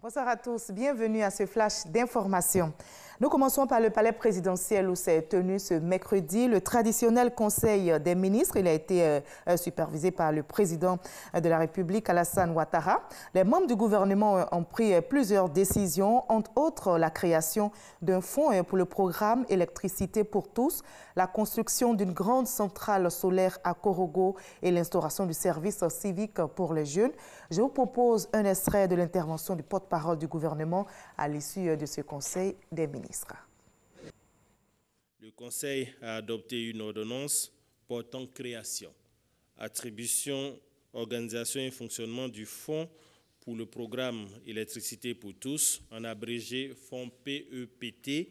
Bonsoir à tous, bienvenue à ce flash d'information. Nous commençons par le palais présidentiel où s'est tenu ce mercredi le traditionnel conseil des ministres. Il a été supervisé par le président de la République, Alassane Ouattara. Les membres du gouvernement ont pris plusieurs décisions, entre autres la création d'un fonds pour le programme Électricité pour tous, la construction d'une grande centrale solaire à Korogo et l'instauration du service civique pour les jeunes. Je vous propose un extrait de l'intervention du porte-parole du gouvernement à l'issue de ce conseil des ministres. Le Conseil a adopté une ordonnance portant création, attribution, organisation et fonctionnement du Fonds pour le programme Électricité pour tous, en abrégé Fonds PEPT,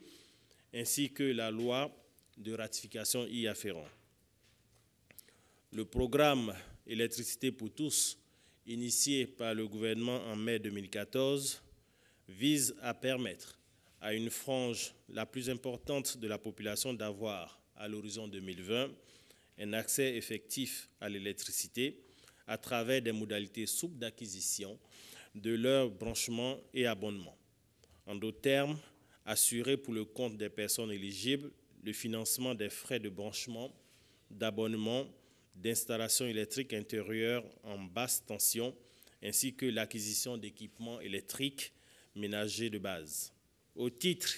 ainsi que la loi de ratification y afférent. Le programme Électricité pour tous, initié par le gouvernement en mai 2014, vise à permettre à une frange la plus importante de la population d'avoir, à l'horizon 2020, un accès effectif à l'électricité à travers des modalités souples d'acquisition de leur branchement et abonnement. En d'autres termes, assurer pour le compte des personnes éligibles le financement des frais de branchement, d'abonnement, d'installation électrique intérieure en basse tension, ainsi que l'acquisition d'équipements électriques ménagers de base. Au titre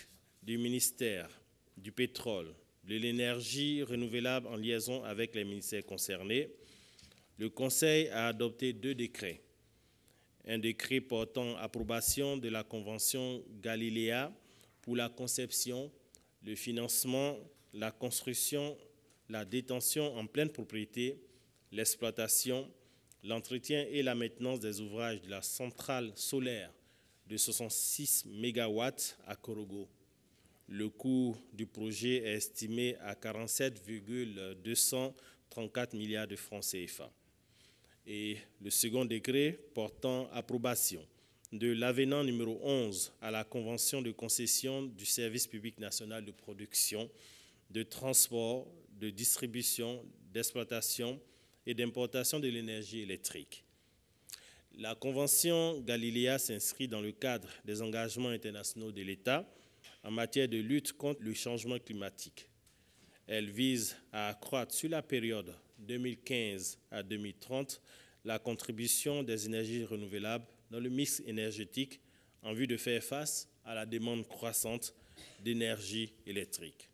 du ministère du pétrole, de l'énergie renouvelable en liaison avec les ministères concernés, le Conseil a adopté 2 décrets. Un décret portant approbation de la Convention Galiléa pour la conception, le financement, la construction, la détention en pleine propriété, l'exploitation, l'entretien et la maintenance des ouvrages de la centrale solaire de 66 MW à Korogo. Le coût du projet est estimé à 47,234 milliards de francs CFA. Et le second décret portant approbation de l'avenant numéro 11 à la Convention de concession du service public national de production, de transport, de distribution, d'exploitation et d'importation de l'énergie électrique. La Convention Galiléa s'inscrit dans le cadre des engagements internationaux de l'État en matière de lutte contre le changement climatique. Elle vise à accroître sur la période 2015 à 2030 la contribution des énergies renouvelables dans le mix énergétique en vue de faire face à la demande croissante d'énergie électrique.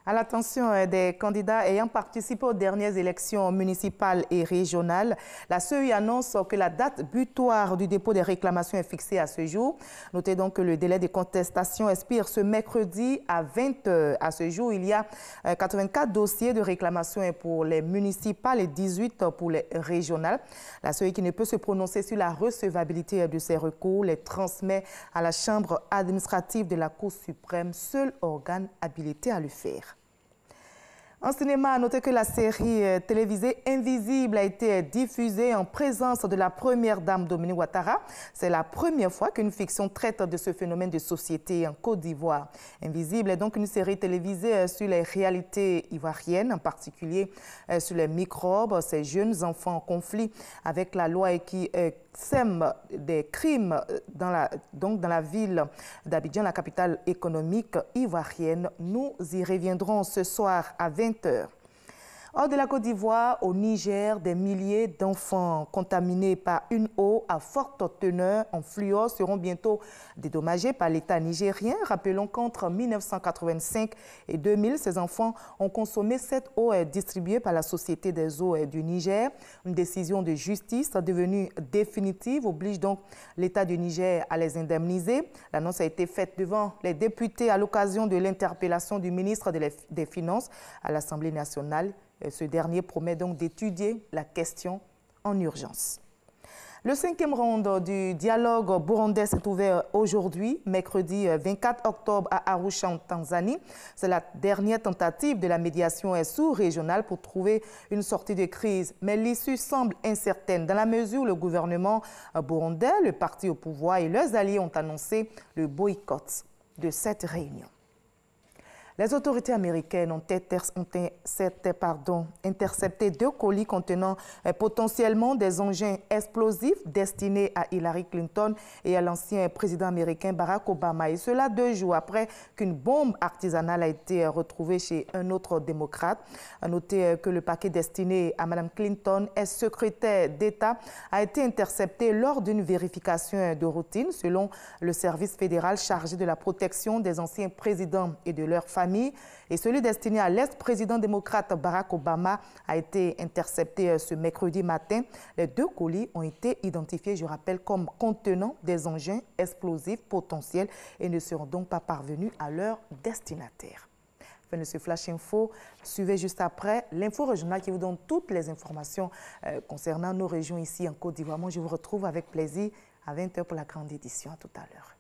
À l'attention des candidats ayant participé aux dernières élections municipales et régionales, la CEI annonce que la date butoir du dépôt des réclamations est fixée à ce jour. Notez donc que le délai de contestation expire ce mercredi à 20 h. À ce jour, il y a 84 dossiers de réclamation pour les municipales et 18 pour les régionales. La CEI, qui ne peut se prononcer sur la recevabilité de ces recours, les transmet à la Chambre administrative de la Cour suprême, seul organe habilité à le faire. En cinéma, à noter que la série télévisée Invisible a été diffusée en présence de la première dame Dominique Ouattara. C'est la première fois qu'une fiction traite de ce phénomène de société en Côte d'Ivoire. Invisible est donc une série télévisée sur les réalités ivoiriennes, en particulier sur les microbes, ces jeunes enfants en conflit avec la loi et qui sème des crimes dans la ville d'Abidjan, la capitale économique ivoirienne. Nous y reviendrons ce soir à 20 h. Hors de la Côte d'Ivoire, au Niger, des milliers d'enfants contaminés par une eau à forte teneur en fluor seront bientôt dédommagés par l'État nigérien. Rappelons qu'entre 1985 et 2000, ces enfants ont consommé cette eau distribuée par la Société des eaux du Niger. Une décision de justice devenue définitive oblige donc l'État du Niger à les indemniser. L'annonce a été faite devant les députés à l'occasion de l'interpellation du ministre des Finances à l'Assemblée nationale. Ce dernier promet donc d'étudier la question en urgence. Le 5e round du dialogue burundais s'est ouvert aujourd'hui, mercredi 24 octobre à Arusha, en Tanzanie. C'est la dernière tentative de la médiation sous-régionale pour trouver une sortie de crise. Mais l'issue semble incertaine dans la mesure où le gouvernement burundais, le parti au pouvoir et leurs alliés ont annoncé le boycott de cette réunion. Les autorités américaines ont intercepté 2 colis contenant potentiellement des engins explosifs destinés à Hillary Clinton et à l'ancien président américain Barack Obama. Et cela 2 jours après qu'une bombe artisanale a été retrouvée chez un autre démocrate. À noter que le paquet destiné à Mme Clinton, ex-secrétaire d'État, a été intercepté lors d'une vérification de routine selon le service fédéral chargé de la protection des anciens présidents et de leurs familles. Et celui destiné à l'ex-président démocrate Barack Obama a été intercepté ce mercredi matin. Les 2 colis ont été identifiés, je rappelle, comme contenant des engins explosifs potentiels et ne seront donc pas parvenus à leur destinataire. Fin de ce Flash Info. Suivez juste après l'info régionale qui vous donne toutes les informations concernant nos régions ici en Côte d'Ivoire. Moi, je vous retrouve avec plaisir à 20 h pour la grande édition. À tout à l'heure.